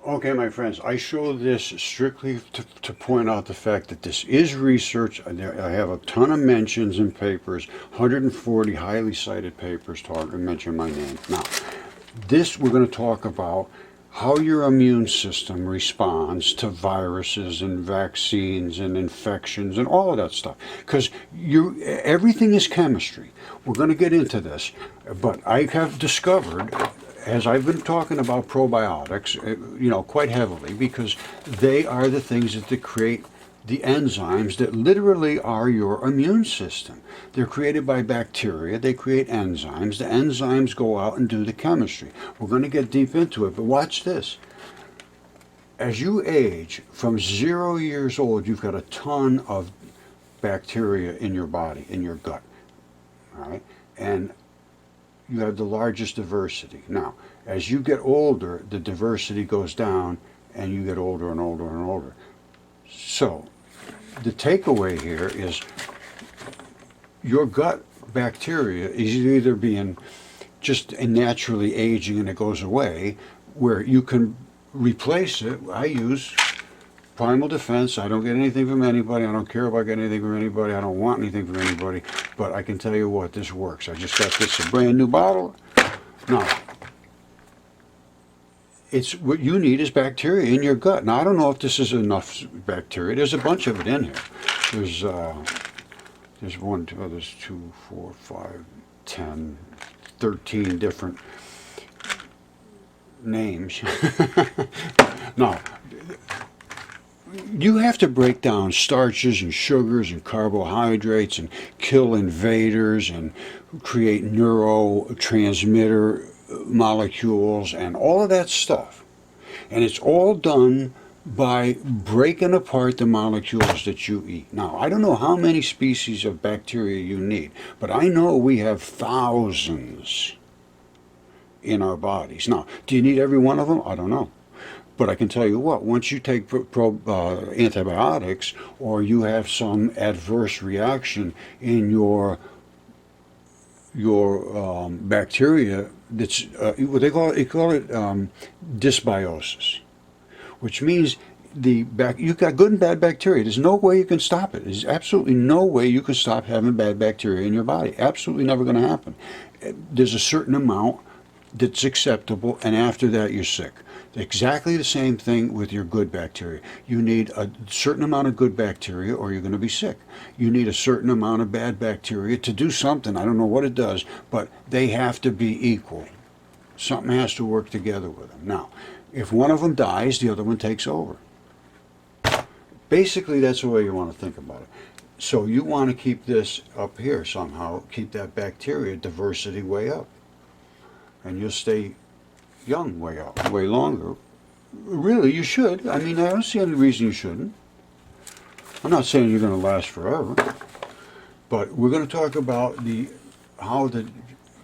Okay, my friends, I show this strictly to point out the fact that this is research. I have a ton of mentions in papers, 140 highly cited papers talking, mention my name. Now, this we're going to talk about how your immune system responds to viruses and vaccines and infections and all of that stuff. Because everything is chemistry. We're going to get into this, but I have discovered, as I've been talking about probiotics, quite heavily, because they are the things that create the enzymes that literally are your immune system. They're created by bacteria. They create enzymes. The enzymes go out and do the chemistry. We're going to get deep into it, but watch this. As you age, from 0 years old, you've got a ton of bacteria in your body, in your gut. All right? And you have the largest diversity. Now, as you get older, the diversity goes down, and you get older and older and older. So, the takeaway here is your gut bacteria is either being just naturally aging and it goes away, where you can replace it. I use primal defense. I don't get anything from anybody. I don't care about getting anything from anybody. I don't want anything from anybody. But I can tell you what, this works. I just got this, a brand new bottle. Now, it's what you need is bacteria in your gut. Now, I don't know if this is enough bacteria. There's a bunch of it in here. There's 1, 2, there's 2, 4, 5, 10, 13 different names. Now, you have to break down starches and sugars and carbohydrates and kill invaders and create neurotransmitter molecules and all of that stuff. And it's all done by breaking apart the molecules that you eat. Now, I don't know how many species of bacteria you need, but I know we have thousands in our bodies. Now, do you need every one of them? I don't know. But I can tell you what, once you take antibiotics, or you have some adverse reaction in your bacteria, that's what they call it dysbiosis, which means you've got good and bad bacteria. There's no way you can stop it. There's absolutely no way you can stop having bad bacteria in your body. Absolutely never going to happen. There's a certain amount that's acceptable, and after that you're sick. Exactly the same thing with your good bacteria. You need a certain amount of good bacteria or you're going to be sick. You need a certain amount of bad bacteria to do something. I don't know what it does, but they have to be equal. Something has to work together with them. Now, if one of them dies, the other one takes over. Basically, that's the way you want to think about it. So you want to keep this up here somehow, keep that bacteria diversity way up. And you'll stay young way up, way longer. Really, you should. I mean, I don't see any reason you shouldn't. I'm not saying you're going to last forever, but we're going to talk about how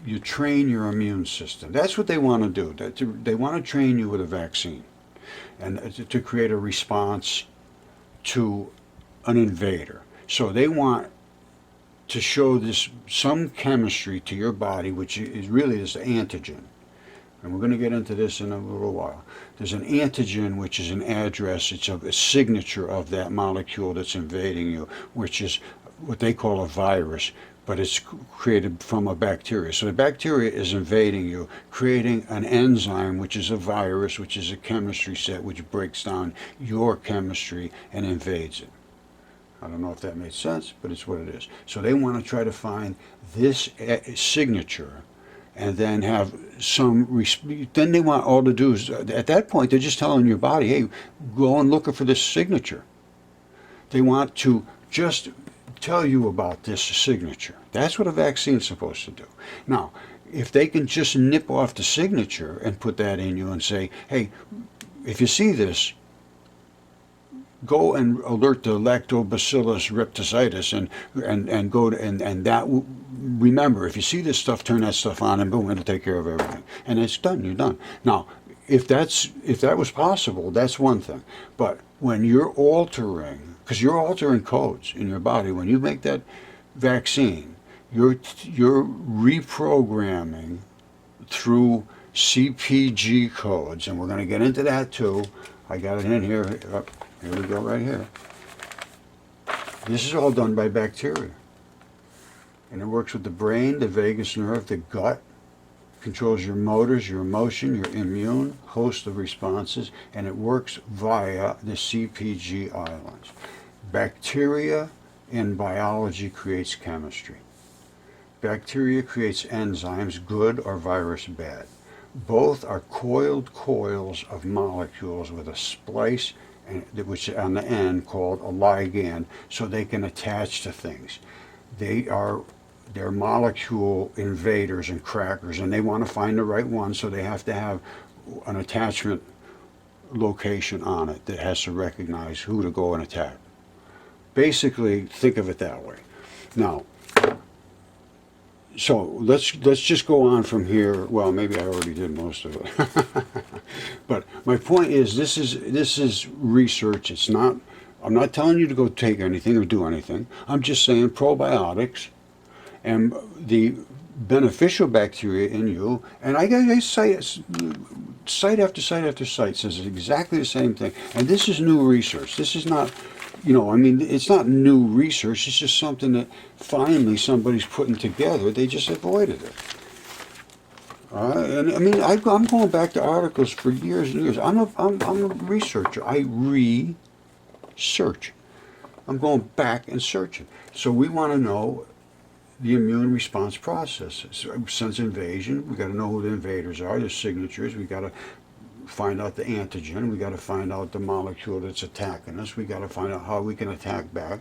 you train your immune system. That's what they want to do. They want to train you with a vaccine, and to create a response to an invader. So they want to show some chemistry to your body, which is really this antigen. And we're going to get into this in a little while. There's an antigen, which is an address. It's a signature of that molecule that's invading you, which is what they call a virus, but it's created from a bacteria. So the bacteria is invading you, creating an enzyme, which is a virus, which is a chemistry set, which breaks down your chemistry and invades it. I don't know if that made sense, but it's what it is. So they want to try to find this signature, and then have then they want all to do is, at that point, they're just telling your body, hey, go and look for this signature. They want to just tell you about this signature. That's what a vaccine's supposed to do. Now, if they can just nip off the signature and put that in you and say, hey, if you see this, go and alert the lactobacillus rhabdomycetes and go to, and that remember, if you see this stuff, turn that stuff on, and boom, it'll take care of everything, and it's done. You're done. Now, if that was possible, that's one thing. But when you're altering, because you're altering codes in your body, when you make that vaccine, you're reprogramming through CPG codes, and we're going to get into that too. I got it in here. Here we go, right here. This is all done by bacteria. And it works with the brain, the vagus nerve, the gut, controls your motors, your emotion, your immune, host of responses, and it works via the CPG islands. Bacteria in biology creates chemistry. Bacteria creates enzymes, good or virus bad. Both are coiled coils of molecules with a splice, which on the end called a ligand, so they can attach to things. They're molecule invaders and crackers, and they want to find the right one, so they have to have an attachment location on it that has to recognize who to go and attack. Basically, think of it that way. Now, so let's just go on from here. Well, maybe I already did most of it. But my point is, this is research. It's not. I'm not telling you to go take anything or do anything. I'm just saying probiotics and the beneficial bacteria in you. And I site after site after site says exactly the same thing. And this is new research. This is not. I mean, it's not new research. It's just something that finally somebody's putting together. They just avoided it. And I mean, I'm going back to articles for years and years. I'm a researcher. I research. I'm going back and searching. So we want to know the immune response process. Since invasion, we got to know who the invaders are, their signatures. We got to find out the antigen. We got to find out the molecule that's attacking us. We got to find out how we can attack back.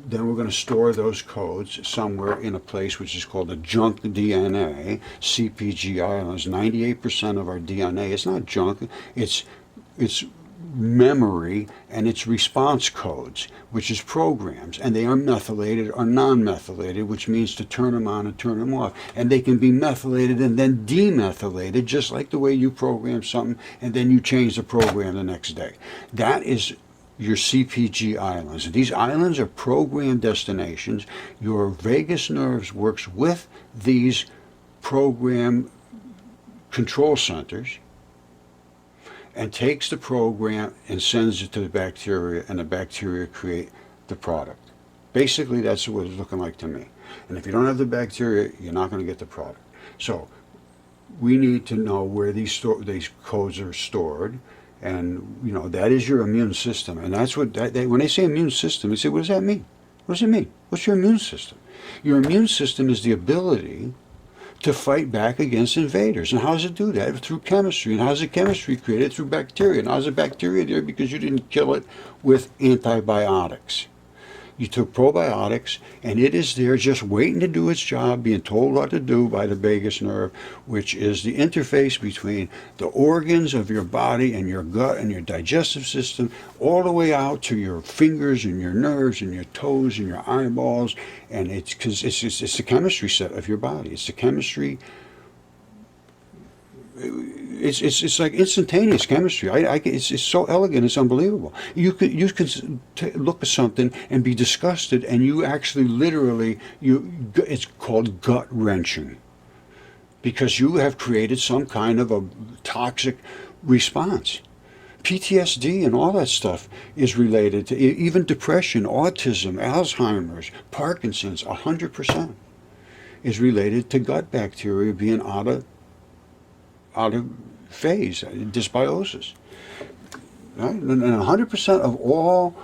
Then we're going to store those codes somewhere in a place which is called a junk DNA. CPG islands. 98% of our DNA is not junk. It's memory, and it's response codes, which is programs, and they are methylated or non-methylated, which means to turn them on and turn them off. And they can be methylated and then demethylated, just like the way you program something and then you change the program the next day. That is your CPG islands. These islands are program destinations. Your vagus nerves works with these program control centers and takes the program and sends it to the bacteria, and the bacteria create the product. Basically, that's what it's looking like to me. And if you don't have the bacteria, you're not going to get the product. So we need to know where these codes are stored, and that is your immune system. And that's what when they say immune system, they say, what does that mean? What does it mean? What's your immune system? Your immune system is the ability to fight back against invaders. And how does it do that? Through chemistry. And how is the chemistry created? Through bacteria. And how is the bacteria there? Because you didn't kill it with antibiotics. You took probiotics, and it is there just waiting to do its job, being told what to do by the vagus nerve, which is the interface between the organs of your body and your gut and your digestive system, all the way out to your fingers and your nerves and your toes and your eyeballs. And it's because it's the chemistry set of your body. It's the chemistry. It's like instantaneous chemistry. It's so elegant. It's unbelievable. You could look at something and be disgusted, and you actually literally it's called gut wrenching, because you have created some kind of a toxic response. PTSD and all that stuff is related to even depression, autism, Alzheimer's, Parkinson's. 100% is related to gut bacteria being out of phase, dysbiosis. Right? And 100% of all,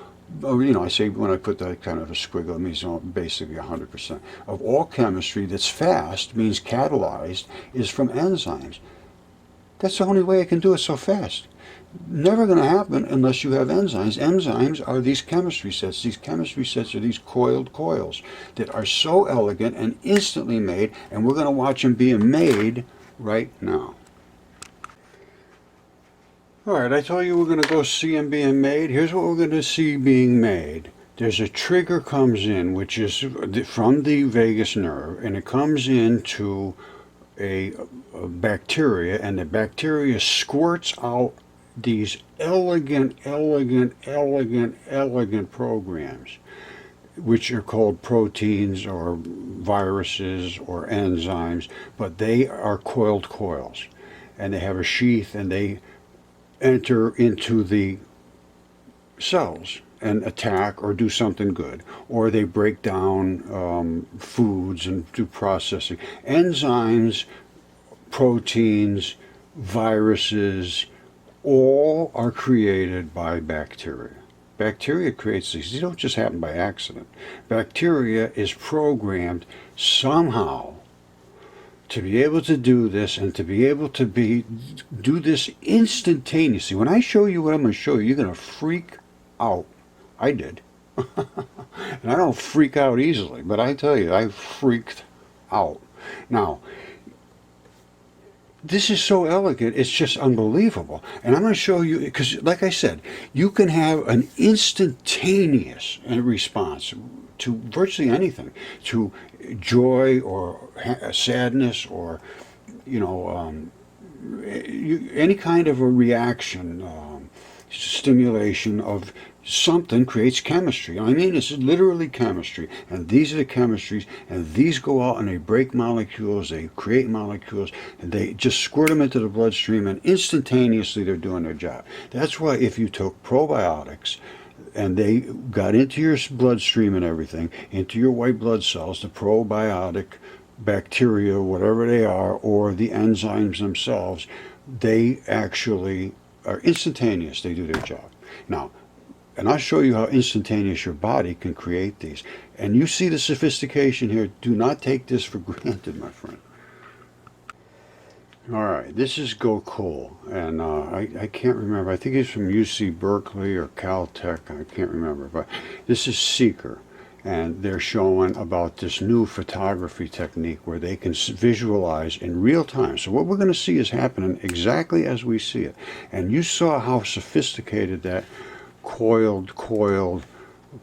I say when I put that kind of a squiggle, it means basically 100% of all chemistry that's fast, means catalyzed, is from enzymes. That's the only way I can do it so fast. Never going to happen unless you have enzymes. Enzymes are these chemistry sets. These chemistry sets are these coiled coils that are so elegant and instantly made, and we're going to watch them being made right now. All right, I told you we're going to go see them being made. Here's what we're going to see being made. There's a trigger comes in, which is from the vagus nerve, and it comes into a bacteria, and the bacteria squirts out these elegant programs, which are called proteins or viruses or enzymes, but they are coiled coils. and they have a sheath, and they enter into the cells and attack or do something good, or they break down foods and do processing. Enzymes, proteins, viruses, all are created by bacteria. Bacteria creates these. These don't just happen by accident. Bacteria is programmed somehow to be able to do this, and to be able to do this instantaneously. When I show you what I'm going to show you, you're going to freak out. I did. And I don't freak out easily, but I tell you, I freaked out. Now, this is so elegant, it's just unbelievable. And I'm going to show you, because like I said, you can have an instantaneous response to virtually anything, to joy or sadness, or, you know, any kind of a reaction, stimulation of something creates chemistry. I mean, it's literally chemistry, and these are the chemistries, and these go out and they break molecules, they create molecules, and they just squirt them into the bloodstream, and instantaneously they're doing their job. That's why if you took probiotics and they got into your bloodstream and everything, into your white blood cells, the probiotic bacteria, whatever they are, or the enzymes themselves, they actually are instantaneous. They do their job. Now, and I'll show you how instantaneous your body can create these. And you see the sophistication here. Do not take this for granted, my friend. All right, this is Go Cool, and I can't remember. I think it's from UC Berkeley or Caltech. I can't remember, but this is Seeker, and they're showing about this new photography technique where they can visualize in real time. So what we're going to see is happening exactly as we see it. And you saw how sophisticated that coiled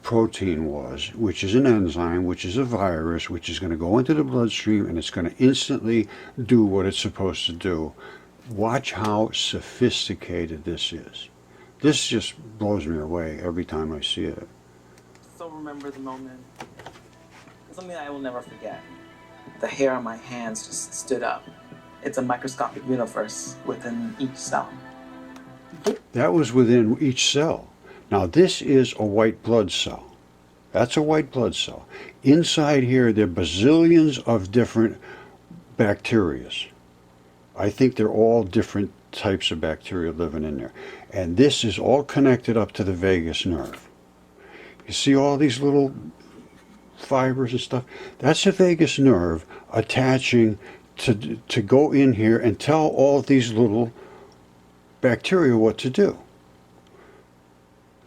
protein was, which is an enzyme, which is a virus, which is going to go into the bloodstream, and it's going to instantly do what it's supposed to do. Watch how sophisticated this is. This just blows me away every time I see it. Still remember the moment. Something I will never forget. The hair on my hands just stood up. It's a microscopic universe within each cell. That was within each cell. Now this is a white blood cell. That's a white blood cell. Inside here there are bazillions of different bacterias. I think they're all different types of bacteria living in there. And this is all connected up to the vagus nerve. You see all these little fibers and stuff? That's the vagus nerve attaching to go in here and tell all these little bacteria what to do.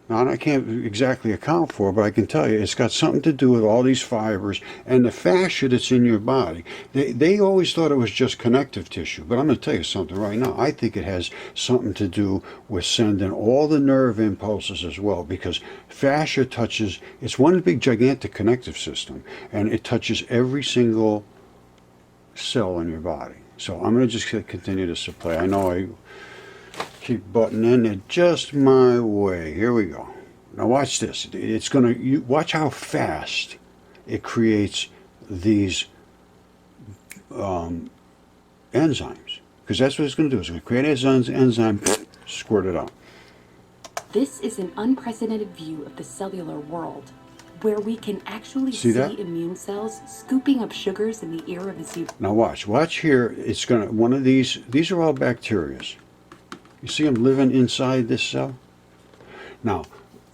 Now, I can't exactly account for it, but I can tell you it's got something to do with all these fibers and the fascia that's in your body. They always thought it was just connective tissue, but I'm going to tell you something right now. I think it has something to do with sending all the nerve impulses as well, because fascia touches, it's one big gigantic connective system, and it touches every single cell in your body. So I'm going to just continue this to play. I know I keep butting in it just my way. Here we go. Now watch this. It's gonna, watch how fast it creates these enzymes, because that's what it's going to do. It's going to create an enzyme, squirt it out. This is an unprecedented view of the cellular world, where we can actually see immune cells scooping up sugars in the ear of a zebra. Now watch here. It's going to, one of these are all bacteria. You see them living inside this cell? Now,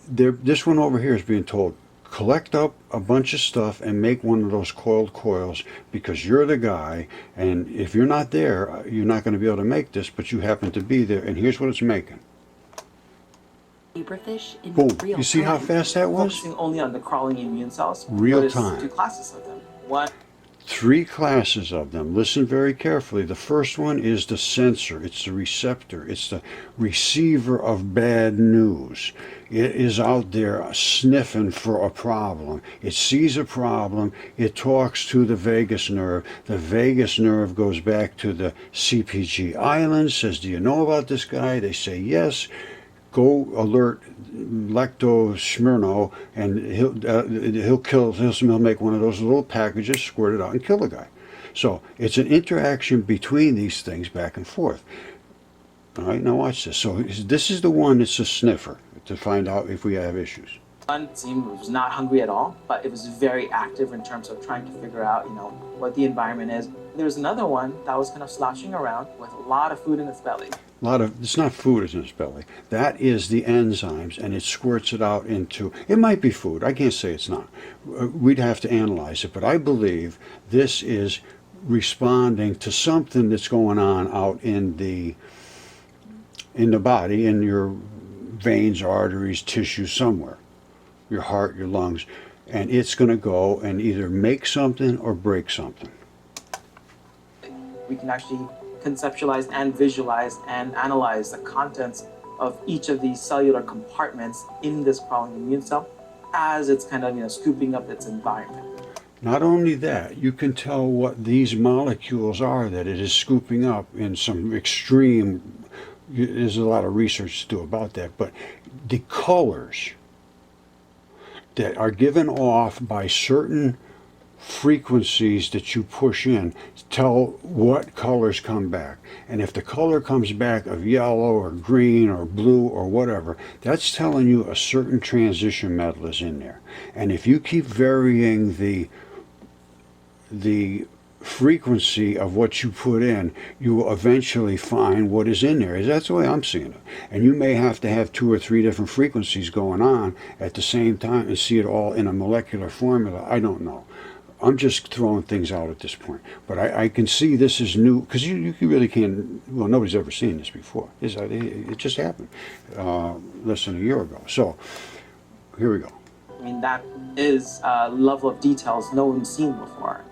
this one over here is being told, collect up a bunch of stuff and make one of those coiled coils, because you're the guy, and if you're not there, you're not going to be able to make this, but you happen to be there, and here's what it's making. Zebrafish in Boom. real You see time. how fast that was? Focusing only on the crawling immune cells. Real Notice time. 2 classes of them. One. 3 classes of them. Listen very carefully. The first one is the sensor. It's the receptor. It's the receiver of bad news. It is out there sniffing for a problem. It sees a problem. It talks to the vagus nerve. The vagus nerve goes back to the CPG island, says, do you know about this guy? They say yes. Go alert Lecto Smirno, and he'll make one of those little packages, squirt it out, and kill the guy. So it's an interaction between these things back and forth. All right, now watch this. So this is the one that's a sniffer to find out if we have issues. One was not hungry at all, but it was very active in terms of trying to figure out, what the environment is. There was another one that was kind of slouching around with a lot of food in its belly. It's not food in its belly. That is the enzymes, and it squirts it out into, it might be food. I can't say it's not. We'd have to analyze it, but I believe this is responding to something that's going on out in the body, in your veins, arteries, tissue, somewhere. Your heart, your lungs, and it's going to go and either make something or break something. We can actually conceptualize and visualize and analyze the contents of each of these cellular compartments in this crawling immune cell as it's kind of scooping up its environment. Not only that, you can tell what these molecules are that it is scooping up in some extreme, there's a lot of research to do about that, but the colors that are given off by certain frequencies that you push in tell what colors come back. And if the color comes back of yellow or green or blue or whatever, that's telling you a certain transition metal is in there. And if you keep varying the frequency of what you put in, you will eventually find what is in there. That's the way I'm seeing it. And you may have to have 2 or 3 different frequencies going on at the same time and see it all in a molecular formula. I don't know. I'm just throwing things out at this point. But I can see this is new, because you really can't, well, nobody's ever seen this before. It just happened less than a year ago. So here we go. I mean, that is a level of details no one's seen before.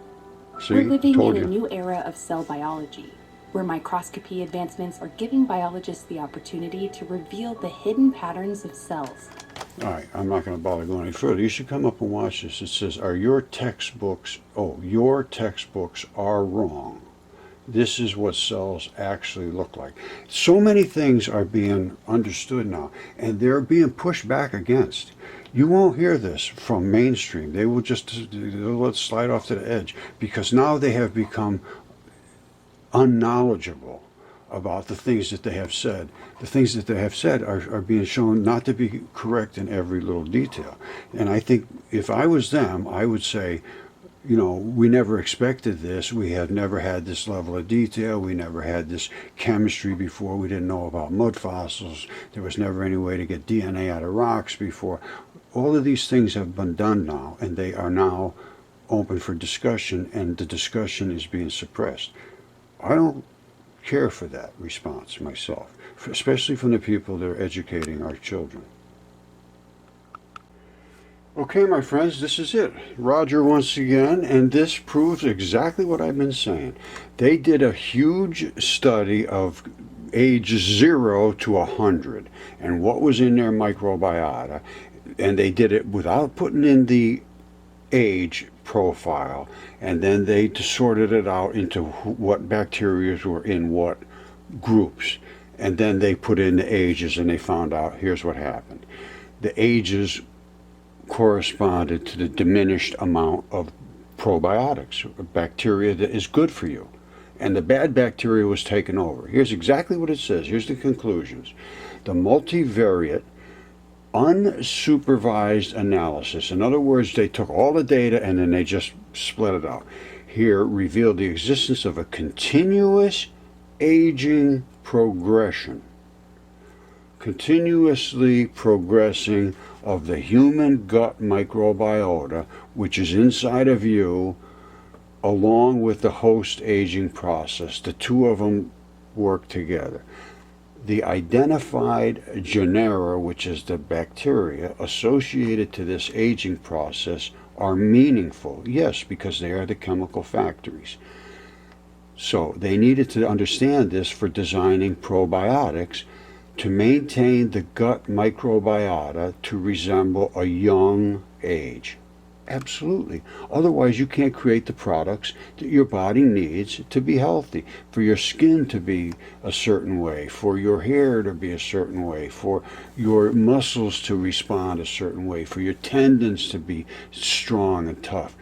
See, We're living told in a you. new era of cell biology, where microscopy advancements are giving biologists the opportunity to reveal the hidden patterns of cells. All right, I'm not going to bother going any further. You should come up and watch this. It says, your textbooks are wrong. This is what cells actually look like. So many things are being understood now, and they're being pushed back against. You won't hear this from mainstream. They will they'll let it slide off to the edge, because now they have become unknowledgeable about the things that they have said. The things that they have said are being shown not to be correct in every little detail. And I think if I was them, I would say, we never expected this. We have never had this level of detail. We never had this chemistry before. We didn't know about mud fossils. There was never any way to get DNA out of rocks before. All of these things have been done now, and they are now open for discussion, and the discussion is being suppressed. I don't care for that response myself, especially from the people that are educating our children. Okay, my friends, this is it. Roger once again, and this proves exactly what I've been saying. They did a huge study of age 0 to 100 and what was in their microbiota, and they did it without putting in the age profile, and then they sorted it out into what bacteria were in what groups, and then they put in the ages, and they found out here's what happened. The ages corresponded to the diminished amount of probiotics, bacteria that is good for you, and the bad bacteria was taken over. Here's exactly what it says. Here's the conclusions. The multivariate unsupervised analysis, in other words, they took all the data and then they just split it out, here revealed the existence of a continuous aging progression, continuously progressing of the human gut microbiota, which is inside of you, along with the host aging process. The two of them work together. The identified genera, which is the bacteria associated to this aging process, are meaningful, yes, because they are the chemical factories. So they needed to understand this for designing probiotics to maintain the gut microbiota to resemble a young age. Absolutely. Otherwise, you can't create the products that your body needs to be healthy, for your skin to be a certain way, for your hair to be a certain way, for your muscles to respond a certain way, for your tendons to be strong and tough.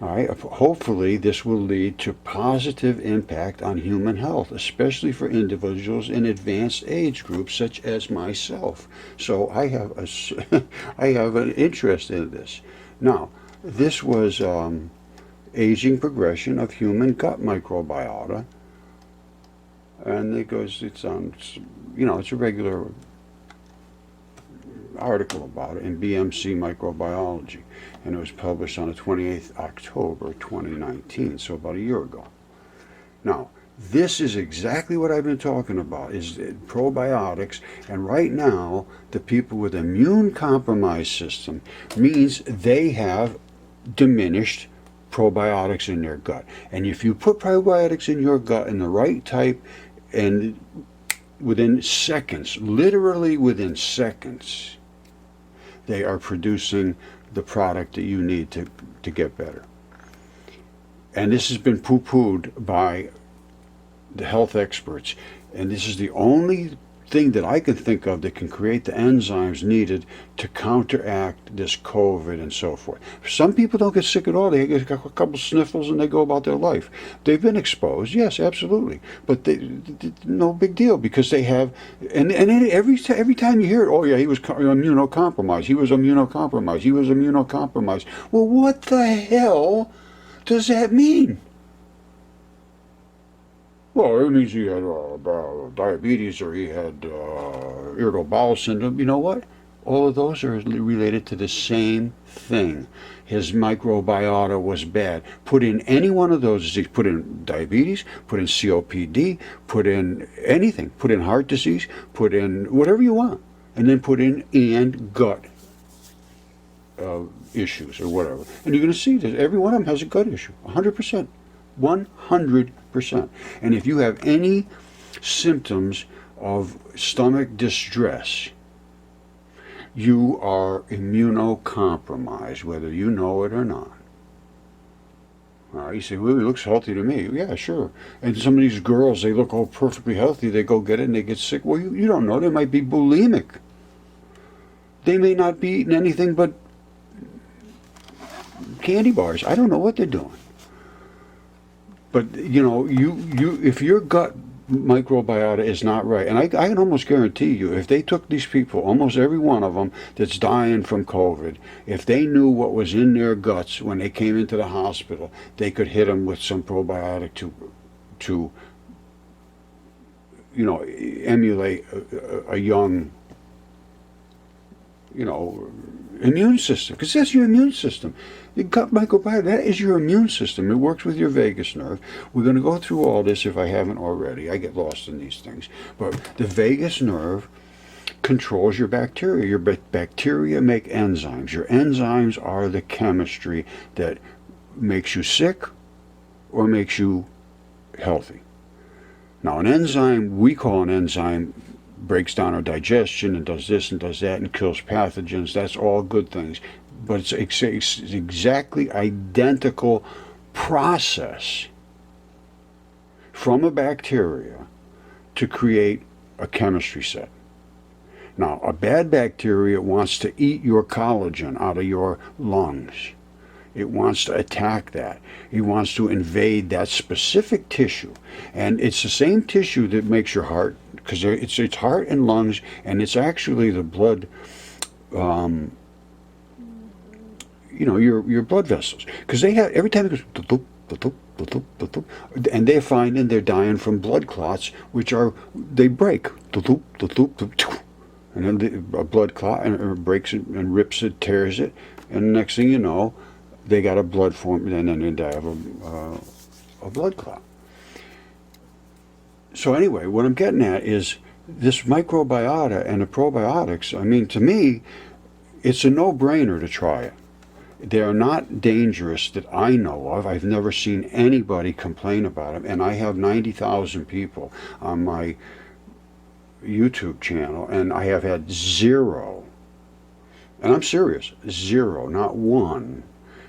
All right, hopefully this will lead to positive impact on human health, especially for individuals in advanced age groups such as myself. So I have I have an interest in this. Now, this was aging progression of human gut microbiota, and it's on, it's a regular article about it in BMC Microbiology, and it was published on the 28th October 2019, so about a year ago. Now, this is exactly what I've been talking about, is probiotics, and right now, the people with immune compromised system means they have diminished probiotics in their gut. And if you put probiotics in your gut in the right type, and within seconds, literally within seconds, they are producing the product that you need to get better. And this has been poo-pooed by the health experts. And this is the only thing that I can think of that can create the enzymes needed to counteract this COVID and so forth. Some people don't get sick at all. They get a couple sniffles and they go about their life. They've been exposed, yes, absolutely, but no big deal, because they have. And every time you hear it, oh yeah, he was immunocompromised. He was immunocompromised. He was immunocompromised. Well, what the hell does that mean? Well, it means he had diabetes, or he had irritable bowel syndrome. You know what? All of those are related to the same thing. His microbiota was bad. Put in any one of those diseases. Put in diabetes, put in COPD, put in anything. Put in heart disease, put in whatever you want. And then put in and gut issues or whatever. And you're going to see that every one of them has a gut issue. 100%. 100%. And if you have any symptoms of stomach distress, you are immunocompromised, whether you know it or not. You say, well, he looks healthy to me. Yeah, sure. And some of these girls, they look all perfectly healthy. They go get it and they get sick. Well, you don't know. They might be bulimic. They may not be eating anything but candy bars. I don't know what they're doing. But, if your gut microbiota is not right, and I can almost guarantee you, if they took these people, almost every one of them that's dying from COVID, if they knew what was in their guts when they came into the hospital, they could hit them with some probiotic to emulate a young, immune system, because that's your immune system. The gut microbiota, that is your immune system. It works with your vagus nerve. We're going to go through all this if I haven't already. I get lost in these things. But the vagus nerve controls your bacteria. Your bacteria make enzymes. Your enzymes are the chemistry that makes you sick or makes you healthy. Now, an enzyme, we call an enzyme, breaks down our digestion and does this and does that and kills pathogens. That's all good things. But it's exactly identical process from a bacteria to create a chemistry set. Now, a bad bacteria wants to eat your collagen out of your lungs. It wants to attack that. It wants to invade that specific tissue. And it's the same tissue that makes your heart, because it's heart and lungs, and it's actually the blood, your blood vessels. Because they have, every time it goes, and they're finding they're dying from blood clots, which they break. And then a blood clot breaks it and rips it, tears it, and the next thing you know, they got a blood form, and then they die of a blood clot. So anyway, what I'm getting at is this microbiota and the probiotics. I mean, to me, it's a no-brainer to try it. They are not dangerous that I know of. I've never seen anybody complain about them, and I have 90,000 people on my YouTube channel, and I have had zero, and I'm serious, zero, not one,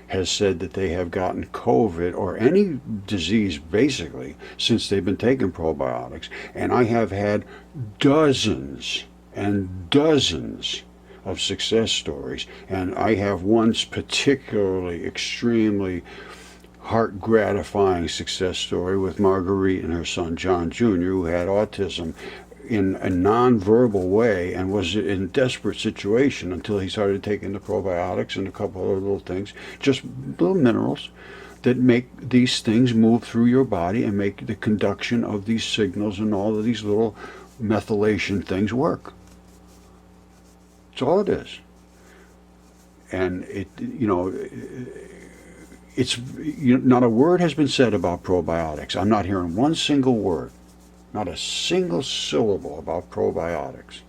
has said that they have gotten COVID or any disease basically since they've been taking probiotics. And I have had dozens and dozens of success stories, and I have one particularly extremely heart-gratifying success story with Marguerite and her son John Jr., who had autism in a non-verbal way and was in a desperate situation until he started taking the probiotics and a couple other little things, just little minerals that make these things move through your body and make the conduction of these signals and all of these little methylation things work. That's all it is. And not a word has been said about probiotics. I'm not hearing one single word, not a single syllable about probiotics.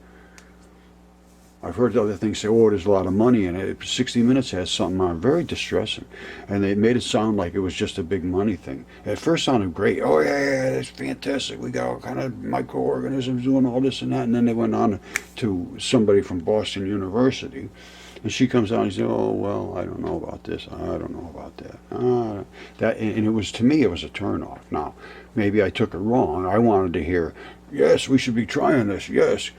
I've heard other things say, oh, there's a lot of money in it. 60 Minutes has something on very distressing. And they made it sound like it was just a big money thing. At first it sounded great. Oh, yeah, that's fantastic. We got all kind of microorganisms doing all this and that. And then they went on to somebody from Boston University. And she comes out and says, oh, well, I don't know about this. I don't know about that. And it was, to me, it was a turnoff. Now, maybe I took it wrong. I wanted to hear, yes, we should be trying this, yes.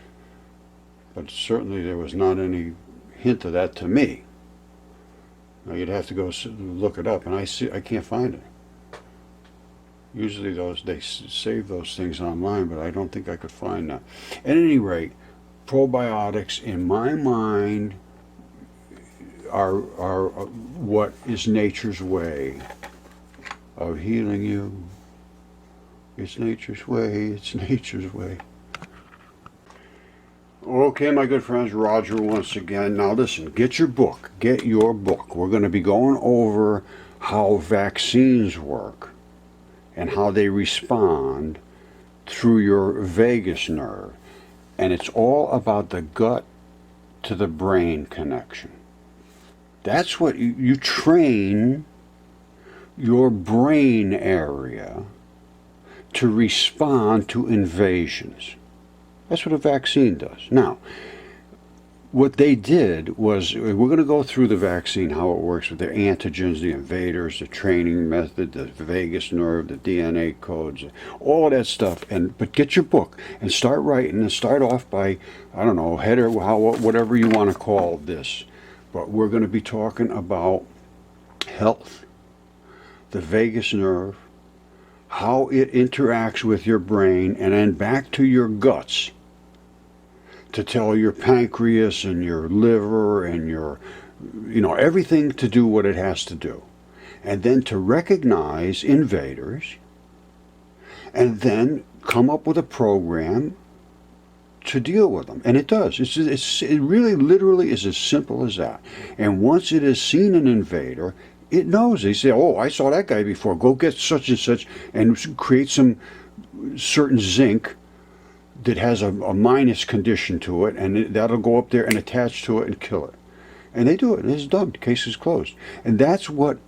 But certainly there was not any hint of that to me. Now you'd have to go look it up, and I can't find it. Usually they save those things online, but I don't think I could find that. At any rate, probiotics, in my mind, are what is nature's way of healing you. It's nature's way. It's nature's way. Okay, my good friends, Roger once again. Now listen, get your book. Get your book. We're going to be going over how vaccines work and how they respond through your vagus nerve. And it's all about the gut to the brain connection. That's what you train your brain area to respond to invasions. That's what a vaccine does. Now, what they did was, we're going to go through the vaccine, how it works with the antigens, the invaders, the training method, the vagus nerve, the DNA codes, all of that stuff. But get your book and start writing, and start off by, I don't know, header, whatever you want to call this. But we're going to be talking about health, the vagus nerve, how it interacts with your brain, and then back to your guts to tell your pancreas and your liver and your, everything to do what it has to do. And then to recognize invaders, and then come up with a program to deal with them. And it does. It really literally is as simple as that. And once it has seen an invader, it knows. They say, oh, I saw that guy before. Go get such and such and create some certain zinc that has a minus condition to it, and that'll go up there and attach to it and kill it. And they do it. It's done. The case is closed. And that's what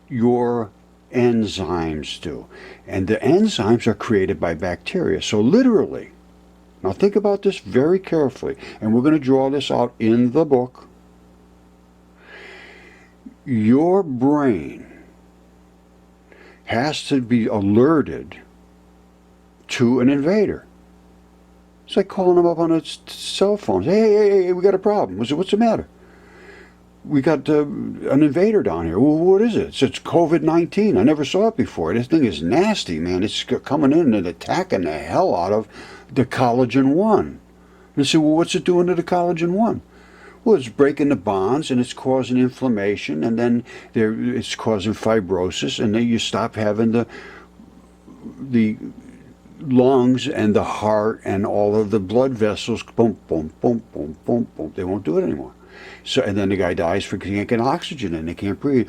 your enzymes do. And the enzymes are created by bacteria. So literally, now think about this very carefully, and we're going to draw this out in the book. Your brain has to be alerted to an invader. It's like calling them up on its cell phone. Hey, we got a problem. What's the matter? We got an invader down here. Well, what is it? It's COVID-19. I never saw it before. This thing is nasty, man. It's coming in and attacking the hell out of the collagen 1. And they say, well, what's it doing to the collagen 1? Well, it's breaking the bonds, and it's causing inflammation, and then it's causing fibrosis, and then you stop having the lungs and the heart and all of the blood vessels, boom, boom, boom, boom, boom, boom. They won't do it anymore. So, and then the guy dies because he can't get oxygen and they can't breathe.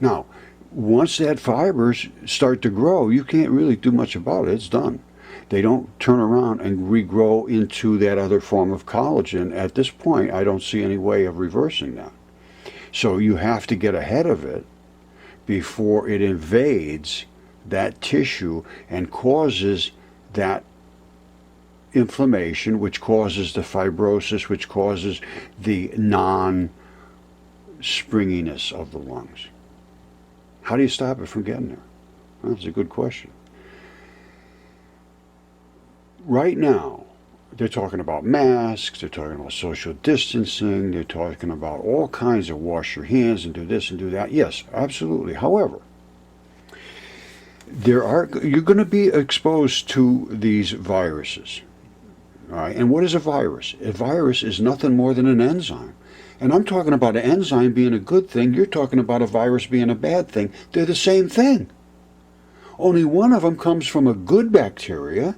Now, once that fibers start to grow, you can't really do much about it. It's done. They don't turn around and regrow into that other form of collagen. At this point, I don't see any way of reversing that. So you have to get ahead of it before it invades that tissue and causes that inflammation, which causes the fibrosis, which causes the non-springiness of the lungs. How do you stop it from getting there? Well, that's a good question. Right now, They're talking about masks, they're talking about social distancing, they're talking about all kinds of wash your hands and do this and do that. Yes, absolutely. However, you're going to be exposed to these viruses. All right? And what is a virus? A virus is nothing more than an enzyme. And I'm talking about an enzyme being a good thing. You're talking about a virus being a bad thing. They're the same thing. Only one of them comes from a good bacteria.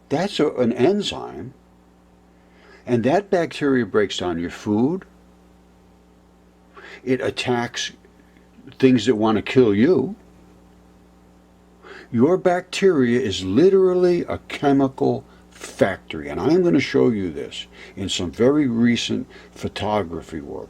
That's an enzyme. And that bacteria breaks down your food. It attacks things that want to kill you. Your bacteria is literally a chemical factory. And I'm going to show you this in some very recent photography work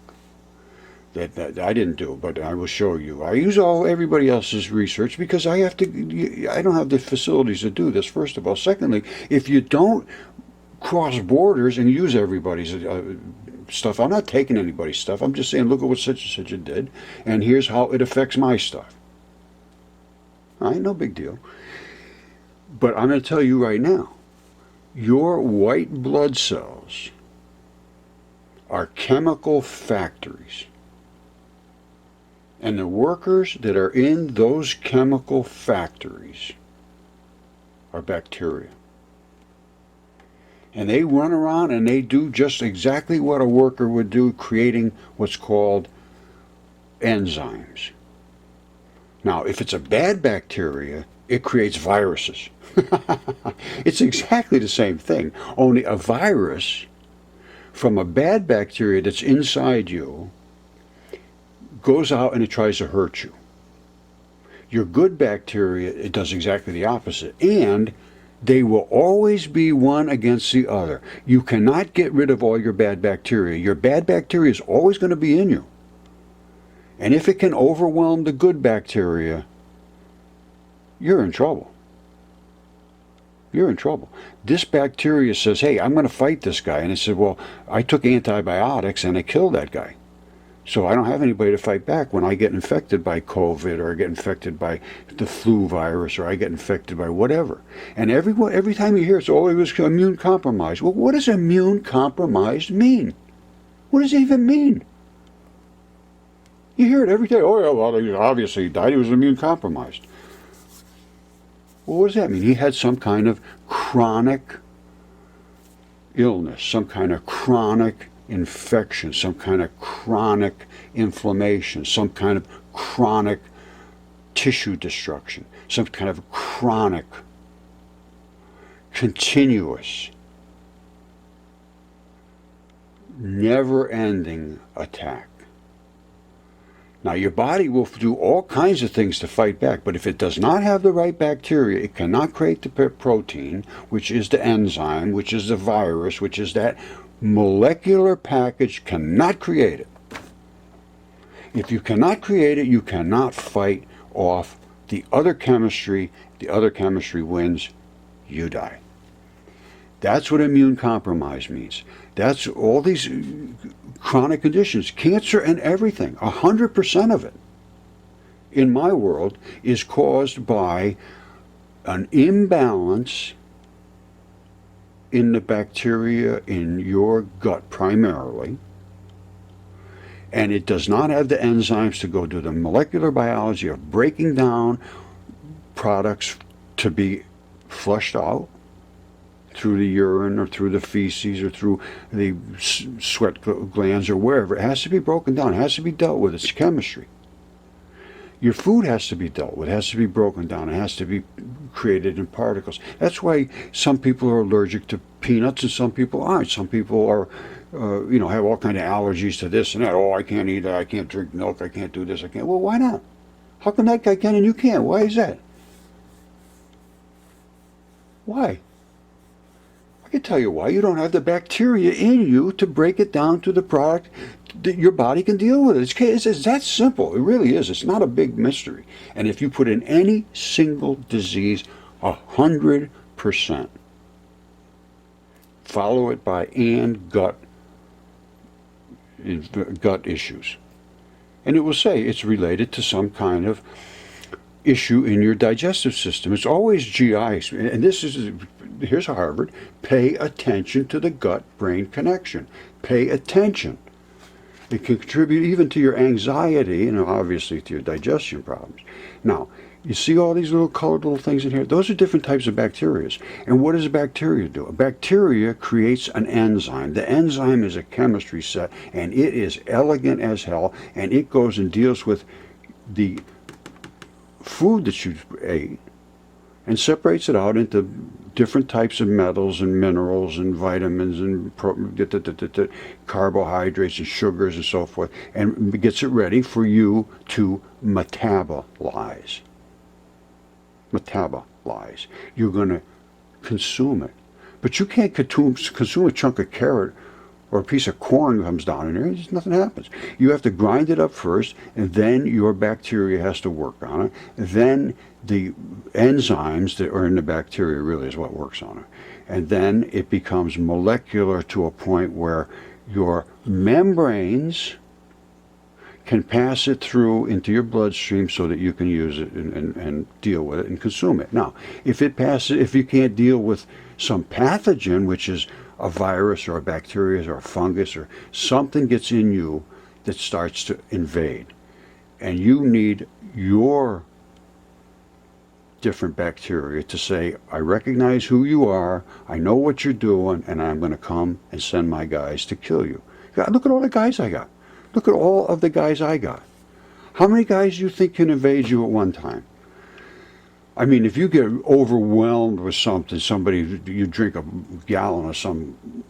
that I didn't do, but I will show you. I use everybody else's research because I don't have the facilities to do this, first of all. Secondly, if you don't cross borders and use everybody's stuff, I'm not taking anybody's stuff. I'm just saying, look at what such and such did, and here's how it affects my stuff. All right, no big deal. But I'm going to tell you right now, your white blood cells are chemical factories. And the workers that are in those chemical factories are bacteria. And they run around and they do just exactly what a worker would do, creating what's called enzymes. Now, if it's a bad bacteria, it creates viruses. It's exactly the same thing, only a virus from a bad bacteria that's inside you goes out and it tries to hurt you. Your good bacteria, it does exactly the opposite. And they will always be one against the other. You cannot get rid of all your bad bacteria. Your bad bacteria is always going to be in you. And if it can overwhelm the good bacteria, you're in trouble. You're in trouble. This bacteria says, hey, I'm going to fight this guy. And it said, well, I took antibiotics and I killed that guy. So I don't have anybody to fight back when I get infected by COVID, or I get infected by the flu virus, or I get infected by whatever. And every time you hear it's, oh, it was immune compromised. Well, what does immune compromised mean? What does it even mean? You hear it every day. Oh, yeah, well, he obviously died. He was immune compromised. Well, what does that mean? He had some kind of chronic illness, some kind of chronic infection, some kind of chronic inflammation, some kind of chronic tissue destruction, some kind of chronic, continuous, never-ending attack. Now, your body will do all kinds of things to fight back, but if it does not have the right bacteria, it cannot create the protein, which is the enzyme, which is the virus, which is that molecular package, cannot create it. If you cannot create it, you cannot fight off the other chemistry. The other chemistry wins, you die. That's what immune compromise means. That's all these chronic conditions, cancer and everything, 100% of it, in my world, is caused by an imbalance in the bacteria in your gut primarily, and it does not have the enzymes to go do the molecular biology of breaking down products to be flushed out through the urine or through the feces or through the sweat glands or wherever. It has to be broken down. It has to be dealt with. It's chemistry. Your food has to be dealt with. It has to be broken down. It has to be created in particles. That's why some people are allergic to peanuts and some people aren't. Some people are, have all kind of allergies to this and that. Oh, I can't eat that. I can't drink milk. I can't do this. I can't. Well, why not? How come that guy can and you can't? Why is that? Why? I can tell you why. You don't have the bacteria in you to break it down to the product that your body can deal with it. It's that simple. It really is. It's not a big mystery. And if you put in any single disease, 100%, follow it by gut issues. And it will say it's related to some kind of issue in your digestive system. It's always GI. And this is here's Harvard, pay attention to the gut-brain connection. Pay attention. It can contribute even to your anxiety and obviously to your digestion problems. Now, you see all these little colored little things in here? Those are different types of bacteria. And what does a bacteria do? A bacteria creates an enzyme. The enzyme is a chemistry set, and it is elegant as hell, and it goes and deals with the food that you ate and separates it out into different types of metals and minerals and vitamins and carbohydrates and sugars and so forth, and gets it ready for you to metabolize. You're going to consume it. But you can't consume a chunk of carrot or a piece of corn comes down in there, just nothing happens. You have to grind it up first, and then your bacteria has to work on it. Then the enzymes that are in the bacteria really is what works on it. And then it becomes molecular to a point where your membranes can pass it through into your bloodstream so that you can use it and deal with it and consume it. Now, if you can't deal with some pathogen, which is a virus or a bacteria or a fungus or something gets in you that starts to invade, and you need your different bacteria to say, I recognize who you are, I know what you're doing, and I'm going to come and send my guys to kill you. God, look at all the guys I got. Look at all of the guys I got. How many guys do you think can invade you at one time? I mean, if you get overwhelmed with something, you drink a gallon of some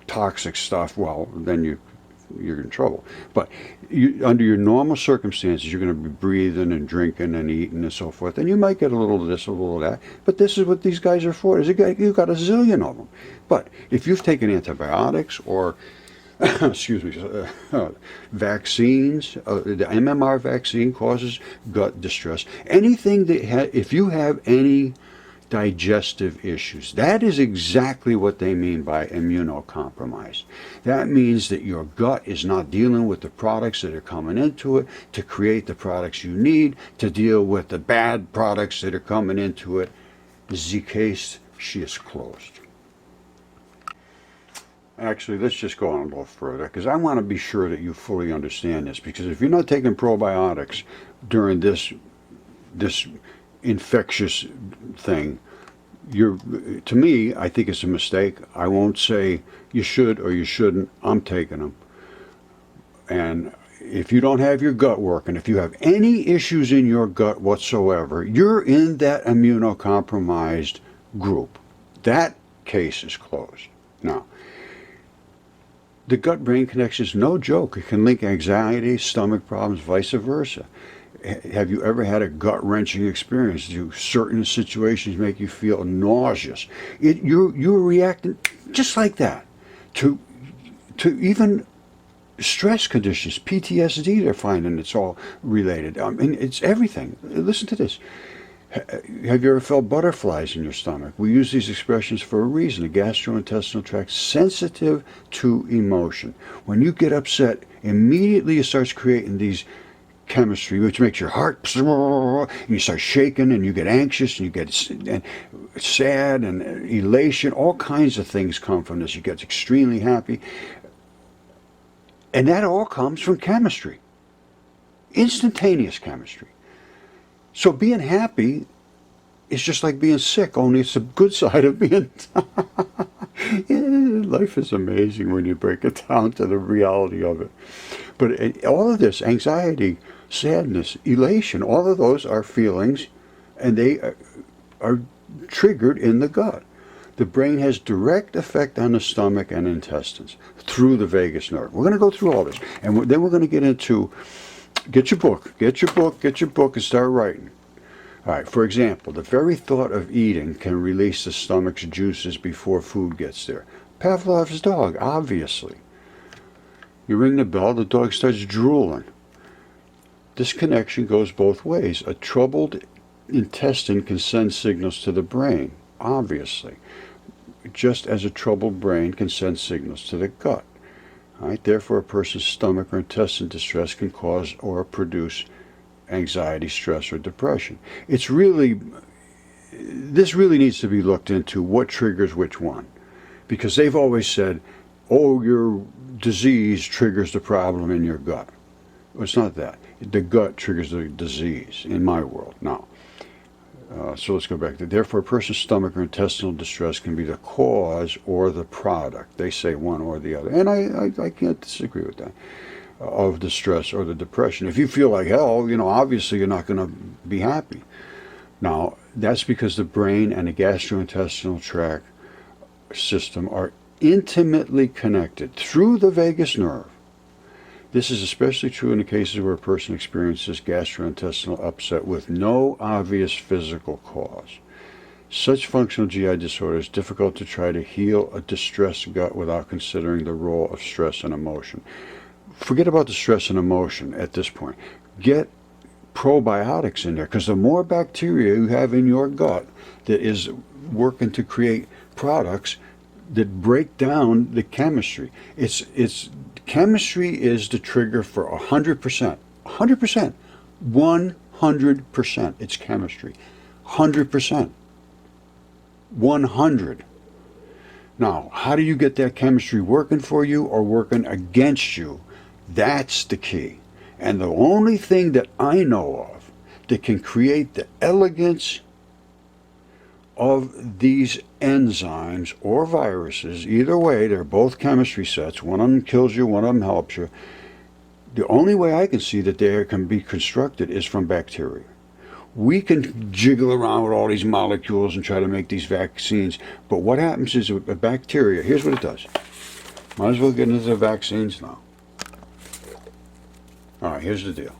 toxic stuff, well, then you're in trouble. But under your normal circumstances, you're going to be breathing and drinking and eating and so forth, and you might get a little of this, a little of that. But this is what these guys are for. You've got a zillion of them. But if you've taken antibiotics or excuse me, vaccines, the MMR vaccine causes gut distress. Anything that if you have any digestive issues, that is exactly what they mean by immunocompromised. That means that your gut is not dealing with the products that are coming into it to create the products you need to deal with the bad products that are coming into it. The case, she is closed. Actually, let's just go on a little further, because I want to be sure that you fully understand this, because if you're not taking probiotics during this infectious thing, to me, I think it's a mistake. I won't say you should or you shouldn't. I'm taking them. And if you don't have your gut working, if you have any issues in your gut whatsoever, you're in that immunocompromised group. That case is closed. Now, the gut-brain connection is no joke. It can link anxiety, stomach problems, vice versa. Have you ever had a gut-wrenching experience? Do certain situations make you feel nauseous? You're reacting just like that to even stress conditions, PTSD. They're finding it's all related. I mean, it's everything. Listen to this. Have you ever felt butterflies in your stomach? We use these expressions for a reason. The gastrointestinal tract is sensitive to emotion. When you get upset, immediately it starts creating these chemistry, which makes your heart, and you start shaking, and you get anxious, and you get sad, and elation. All kinds of things come from this. You get extremely happy. And that all comes from chemistry. Instantaneous chemistry. So being happy is just like being sick, only it's the good side of being life is amazing when you break it down to the reality of it. But all of this, anxiety, sadness, elation, all of those are feelings, and they are triggered in the gut. The brain has direct effect on the stomach and intestines through the vagus nerve. We're going to go through all this, and then we're going to get into, get your book, and start writing. All right, for example, the very thought of eating can release the stomach's juices before food gets there. Pavlov's dog, obviously. You ring the bell, the dog starts drooling. This connection goes both ways. A troubled intestine can send signals to the brain, obviously, just as a troubled brain can send signals to the gut. All right? Therefore, a person's stomach or intestine distress can cause or produce anxiety, stress, or depression. It's really this really needs to be looked into, what triggers which one. Because they've always said, oh, your disease triggers the problem in your gut. Well, it's not that. The gut triggers the disease in my world. Now, so let's go back to, therefore, a person's stomach or intestinal distress can be the cause or the product. They say one or the other. And I can't disagree with that, of the stress or the depression. If you feel like hell, obviously you're not going to be happy. Now, that's because the brain and the gastrointestinal tract system are intimately connected through the vagus nerve. This is especially true in the cases where a person experiences gastrointestinal upset with no obvious physical cause. Such functional GI disorder is difficult to try to heal a distressed gut without considering the role of stress and emotion. Forget about the stress and emotion at this point. Get probiotics in there, because the more bacteria you have in your gut that is working to create products that break down the chemistry. It's chemistry is the trigger for 100%. 100%. 100%. It's chemistry. 100%. 100. Now, how do you get that chemistry working for you or working against you? That's the key. And the only thing that I know of that can create the elegance of these enzymes or viruses, either way, they're both chemistry sets. One of them kills you, one of them helps you. The only way I can see that they can be constructed is from bacteria. We can jiggle around with all these molecules and try to make these vaccines, but what happens is with the bacteria, here's what it does. Might as well get into the vaccines now. All right, here's the deal.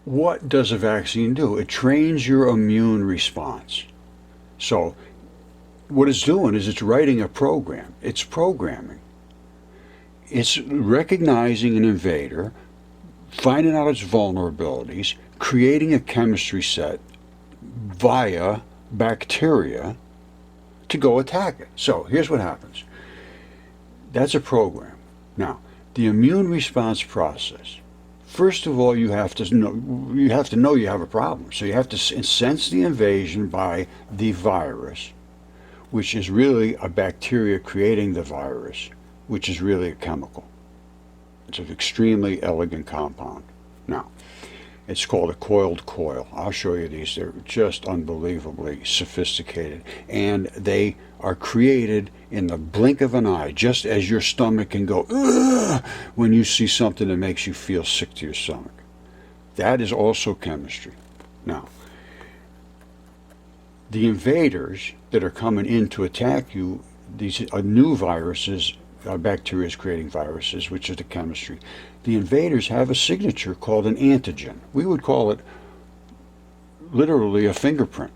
What does a vaccine do? It trains your immune response. So what it's doing is it's writing a program. It's programming. It's recognizing an invader, finding out its vulnerabilities, creating a chemistry set via bacteria to go attack it. So here's what happens. That's a program. Now, the immune response process. First of all, you have to know you have a problem. So you have to sense the invasion by the virus, which is really a bacteria creating the virus, which is really a chemical. It's an extremely elegant compound. Now, it's called a coiled coil. I'll show you these. They're just unbelievably sophisticated. And they are created in the blink of an eye, just as your stomach can go, ugh, when you see something that makes you feel sick to your stomach. That is also chemistry. Now, the invaders that are coming in to attack you, these are new viruses, bacteria is creating viruses, which is the chemistry. The invaders have a signature called an antigen. We would call it literally a fingerprint.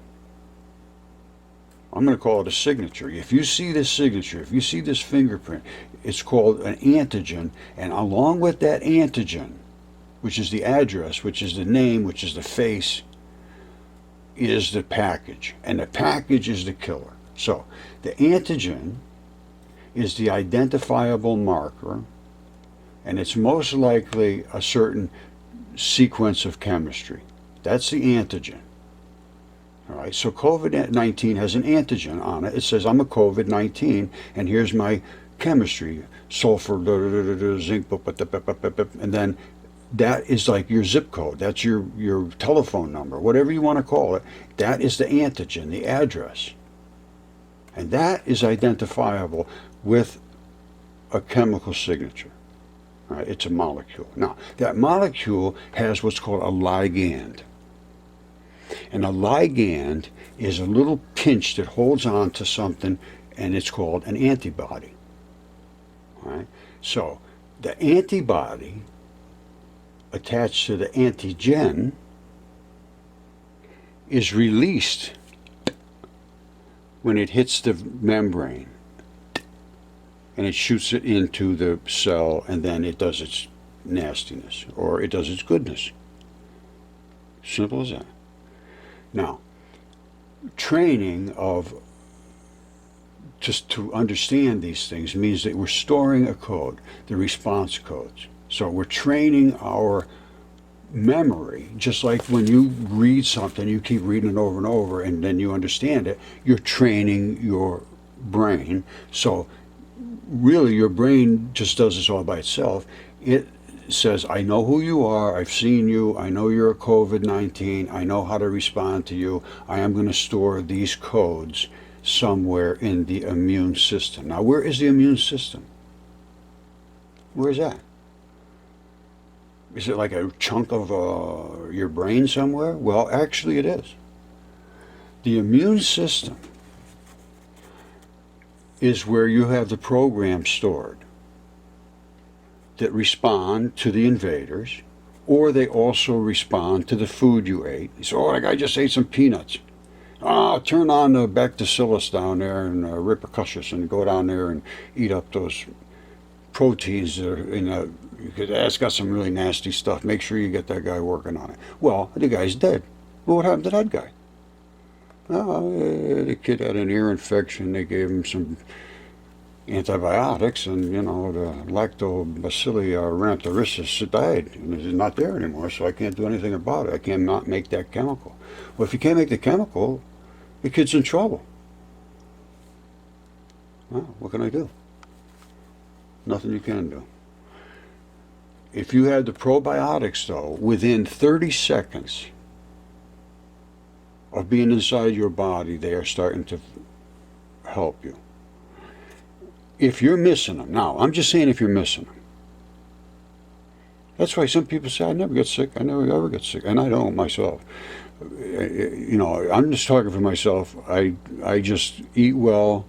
I'm going to call it a signature. If you see this signature, if you see this fingerprint, it's called an antigen. And along with that antigen, which is the address, which is the name, which is the face, is the package. And the package is the killer. So the antigen is the identifiable marker, and it's most likely a certain sequence of chemistry. That's the antigen. All right, so COVID-19 has an antigen on it. It says, I'm a COVID-19, and here's my chemistry, sulfur, zinc, and then that is like your zip code. That's your telephone number, whatever you want to call it. That is the antigen, the address. And that is identifiable with a chemical signature. Right? It's a molecule. Now, that molecule has what's called a ligand. And a ligand is a little pinch that holds on to something, and it's called an antibody. Right? So, the antibody attached to the antigen is released when it hits the membrane, and it shoots it into the cell, and then it does its nastiness, or it does its goodness. Simple as that. Now, training of just to understand these things means that we're storing a code, the response codes. So we're training our memory, just like when you read something, you keep reading it over and over, and then you understand it, you're training your brain. So really, your brain just does this all by itself. It says, I know who you are, I've seen you, I know you're a COVID-19, I know how to respond to you, I am going to store these codes somewhere in the immune system. Now, where is the immune system? Where is that? Is it like a chunk of your brain somewhere? Well, actually it is. The immune system is where you have the programs stored that respond to the invaders, or they also respond to the food you ate. You say, oh, that guy just ate some peanuts. Turn on the bacillus down there and repercussions and go down there and eat up those proteins that are in a, that's got some really nasty stuff. Make sure you get that guy working on it. Well, the guy's dead. Well, what happened to that guy? The kid had an ear infection. They gave him some antibiotics, and the lactobacilli rhamnosus died, and it's not there anymore. So I can't do anything about it. I can't not make that chemical. Well, if you can't make the chemical, the kid's in trouble. Well, what can I do? Nothing you can do. If you had the probiotics, though, within 30 seconds of being inside your body, they are starting to help you. If you're missing them, now, I'm just saying if you're missing them. That's why some people say, I never get sick, I never ever get sick, and I don't myself. I'm just talking for myself. I just eat well,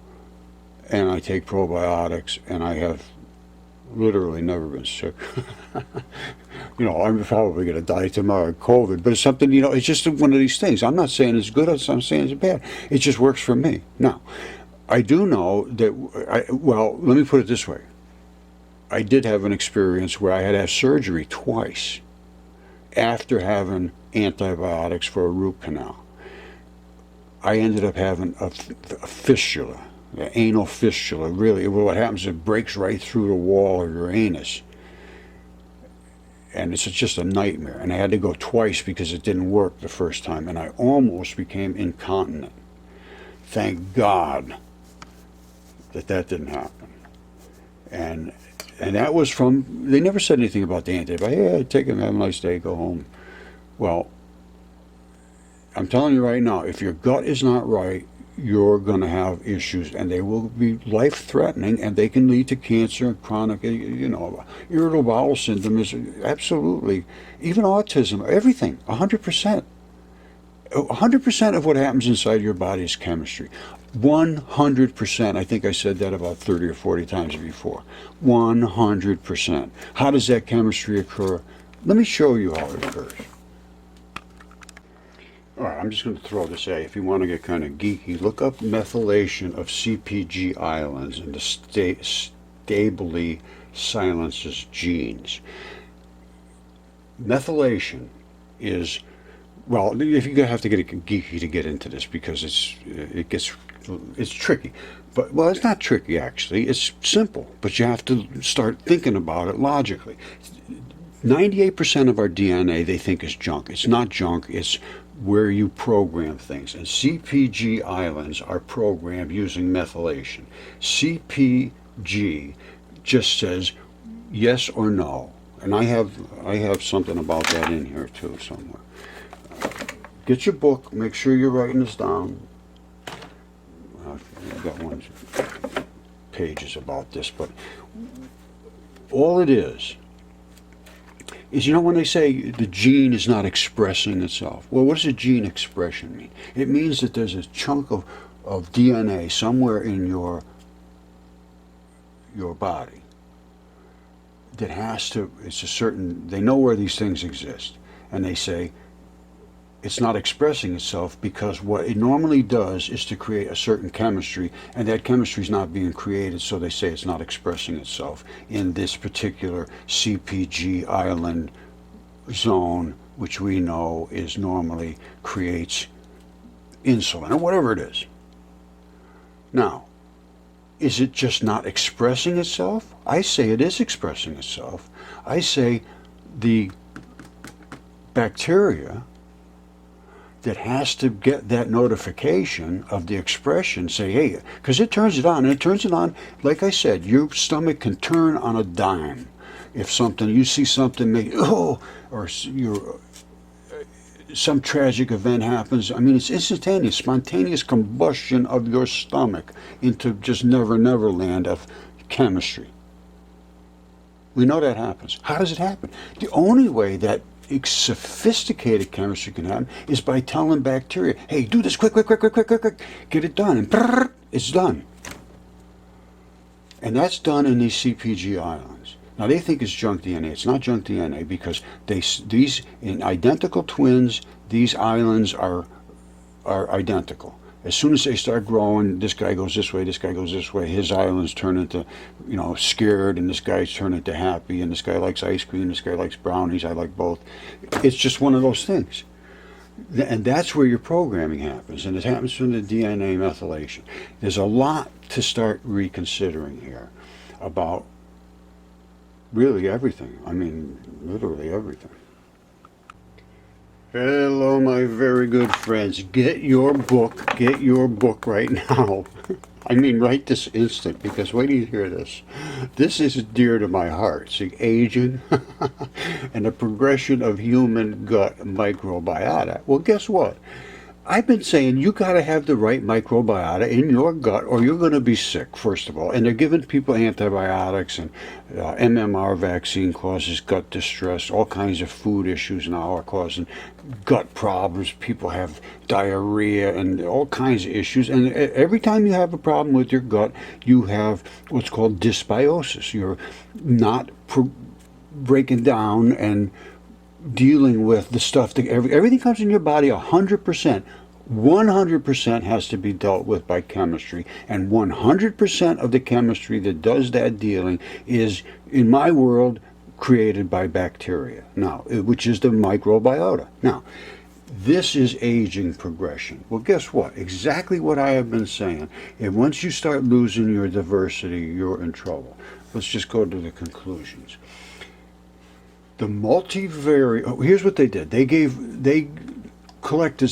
and I take probiotics, and I have literally never been sick. I'm probably going to die tomorrow of COVID, but it's something, it's just one of these things. I'm not saying it's good, I'm saying it's bad. It just works for me. Now, I do know that, let me put it this way. I did have an experience where I had to have surgery twice after having antibiotics for a root canal. I ended up having a fistula. The anal fistula, really. What happens is it breaks right through the wall of your anus. And it's just a nightmare. And I had to go twice because it didn't work the first time. And I almost became incontinent. Thank God that didn't happen. And that was from, they never said anything about the antibiotic. Yeah, take them, have a nice day, go home. Well, I'm telling you right now, if your gut is not right, you're going to have issues, and they will be life-threatening, and they can lead to cancer, chronic, irritable bowel syndrome is absolutely, even autism, everything, 100%. 100% of what happens inside your body is chemistry. 100%. I think I said that about 30 or 40 times before. 100%. How does that chemistry occur? Let me show you how it occurs. All right, I'm just going to throw this at you. If you want to get kind of geeky, look up methylation of CpG islands and the stably silences genes. Methylation is, if you have to get geeky to get into this because it's tricky. But, it's not tricky actually. It's simple, but you have to start thinking about it logically. 98% of our DNA they think is junk. It's not junk, it's where you program things. And CpG islands are programmed using methylation. CpG just says yes or no. And I have something about that in here too somewhere. Get your book, make sure you're writing this down. I've got one pages about this, but all it is when they say the gene is not expressing itself. Well, what does a gene expression mean? It means that there's a chunk of DNA somewhere in your body that they know where these things exist, and they say it's not expressing itself because what it normally does is to create a certain chemistry, and that chemistry is not being created, so they say it's not expressing itself in this particular CpG island zone, which we know is normally creates insulin or whatever it is. Now, is it just not expressing itself? I say it is expressing itself. I say the bacteria that has to get that notification of the expression, say, hey, because it turns it on, and it turns it on, like I said, your stomach can turn on a dime. If something, you see something, or some tragic event happens, I mean, it's instantaneous, spontaneous combustion of your stomach into just never land of chemistry. We know that happens. How does it happen? The only way that sophisticated chemistry can happen is by telling bacteria, hey, do this quick, get it done, and it's done. And that's done in these CPG islands. Now they think it's junk DNA. It's not junk DNA because these in identical twins, these islands are identical. As soon as they start growing, this guy goes this way, this guy goes this way, his islands turn into, scared, and this guy's turn into happy, and this guy likes ice cream, this guy likes brownies, I like both. It's just one of those things. And that's where your programming happens, and it happens from the DNA methylation. There's a lot to start reconsidering here about really everything. I mean, literally everything. Hello, my very good friends. Get your book right now. I mean, right this instant, because wait till you hear this. This is dear to my heart. See, aging and the progression of human gut microbiota. Well, guess what? I've been saying you got to have the right microbiota in your gut or you're going to be sick, first of all. And they're giving people antibiotics, and MMR vaccine causes gut distress. All kinds of food issues now are causing gut problems. People have diarrhea and all kinds of issues. And every time you have a problem with your gut, you have what's called dysbiosis. You're not breaking down and dealing with the stuff that everything comes in your body 100%. 100% has to be dealt with by chemistry, and 100% of the chemistry that does that dealing is, in my world, created by bacteria. Now, which is the microbiota. Now, this is aging progression. Well, guess what? Exactly what I have been saying. And once you start losing your diversity, you're in trouble. Let's just go to the conclusions. The multivariate, here's what they did. They collected,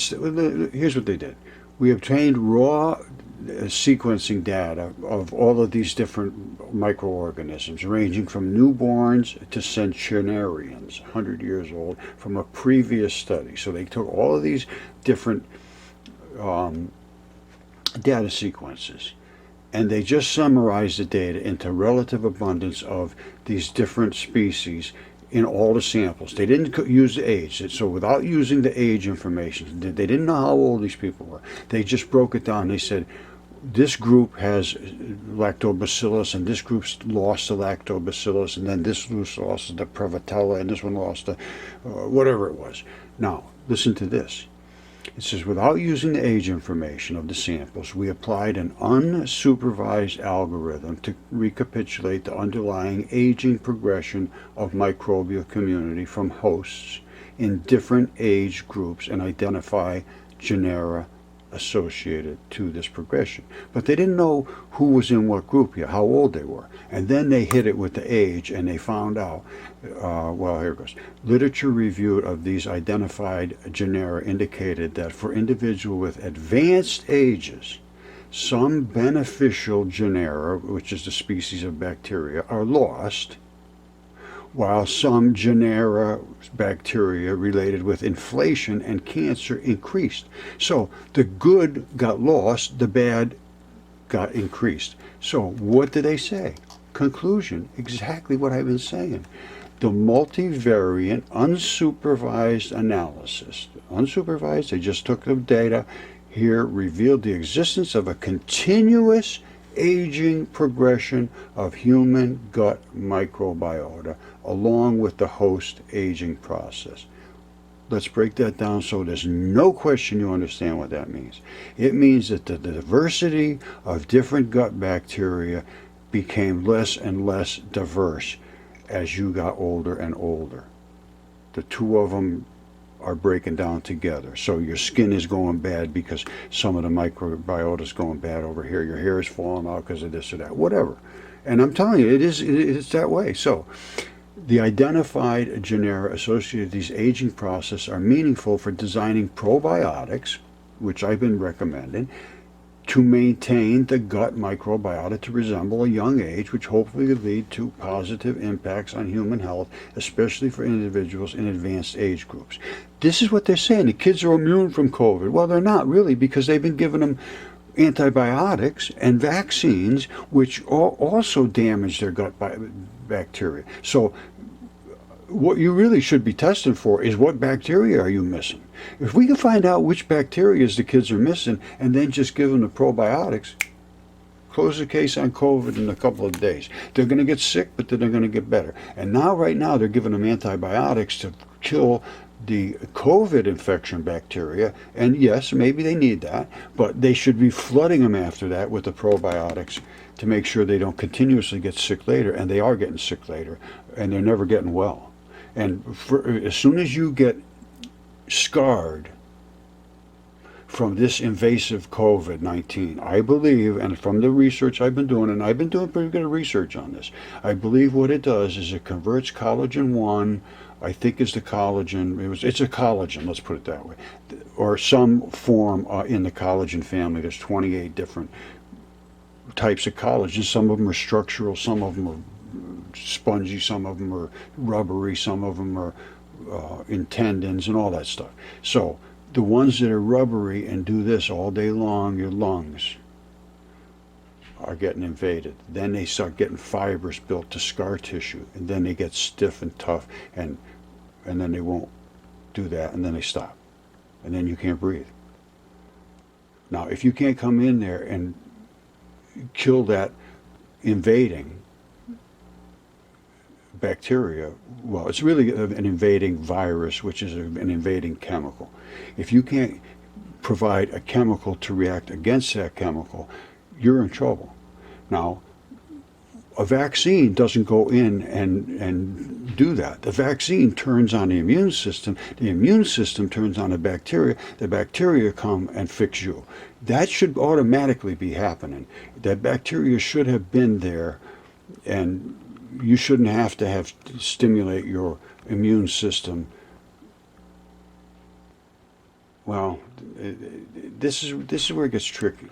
here's what they did. We obtained raw sequencing data of all of these different microorganisms, ranging from newborns to centenarians, 100 years old, from a previous study. So they took all of these different data sequences, and they just summarized the data into relative abundance of these different species in all the samples. They didn't use the age. So without using the age information, they didn't know how old these people were. They just broke it down. They said, this group has lactobacillus, and this group's lost the lactobacillus, and then this group lost the Prevotella, and this one lost the whatever it was. Now, listen to this. It says, without using the age information of the samples, we applied an unsupervised algorithm to recapitulate the underlying aging progression of microbial community from hosts in different age groups and identify genera associated to this progression. But they didn't know who was in what group yet, how old they were. And then they hit it with the age, and they found out, well, here it goes. Literature review of these identified genera indicated that for individuals with advanced ages, some beneficial genera, which is the species of bacteria, are lost, while some genera bacteria related with inflation and cancer increased. So the good got lost, the bad got increased. So what did they say? Conclusion, exactly what I've been saying. The multivariate unsupervised analysis, unsupervised, they just took the data here, revealed the existence of a continuous aging progression of human gut microbiota along with the host aging process. Let's break that down so there's no question you understand what that means. It means that the diversity of different gut bacteria became less and less diverse as you got older and older. The two of them are breaking down together. So your skin is going bad because some of the microbiota is going bad over here. Your hair is falling out because of this or that, whatever. And I'm telling you, it's that way. So The identified genera associated with these aging processes are meaningful for designing probiotics, which I've been recommending, to maintain the gut microbiota to resemble a young age, which hopefully will lead to positive impacts on human health, especially for individuals in advanced age groups. This is what they're saying. The kids are immune from COVID. Well, they're not really, because they've been giving them antibiotics and vaccines, which also damage their gut bacteria. So what you really should be testing for is, what bacteria are you missing? If we can find out which bacteria the kids are missing and then just give them the probiotics, close the case on COVID in a couple of days. They're going to get sick, but then they're going to get better. And right now they're giving them antibiotics to kill the COVID infection bacteria, and yes, maybe they need that, but they should be flooding them after that with the probiotics to make sure they don't continuously get sick later, and they are getting sick later, and they're never getting well. And as soon as you get scarred from this invasive COVID-19, I believe, and from the research I've been doing, and I've been doing pretty good research on this, I believe what it does is it converts collagen 1, I think is the collagen, it's a collagen, let's put it that way, or some form in the collagen family. There's 28 different types of collagen. Some of them are structural, some of them are spongy, some of them are rubbery, some of them are in tendons and all that stuff. So the ones that are rubbery and do this all day long, your lungs are getting invaded. Then they start getting fibers built to scar tissue, and then they get stiff and tough, and then they won't do that, and then they stop, and then you can't breathe. Now, if you can't come in there and kill that invading bacteria, well, it's really an invading virus, which is an invading chemical. If you can't provide a chemical to react against that chemical, you're in trouble. Now, a vaccine doesn't go in and do that. The vaccine turns on the immune system turns on the bacteria come and fix you. That should automatically be happening. That bacteria should have been there, and you shouldn't have to stimulate your immune system. Well, this is where it gets tricky.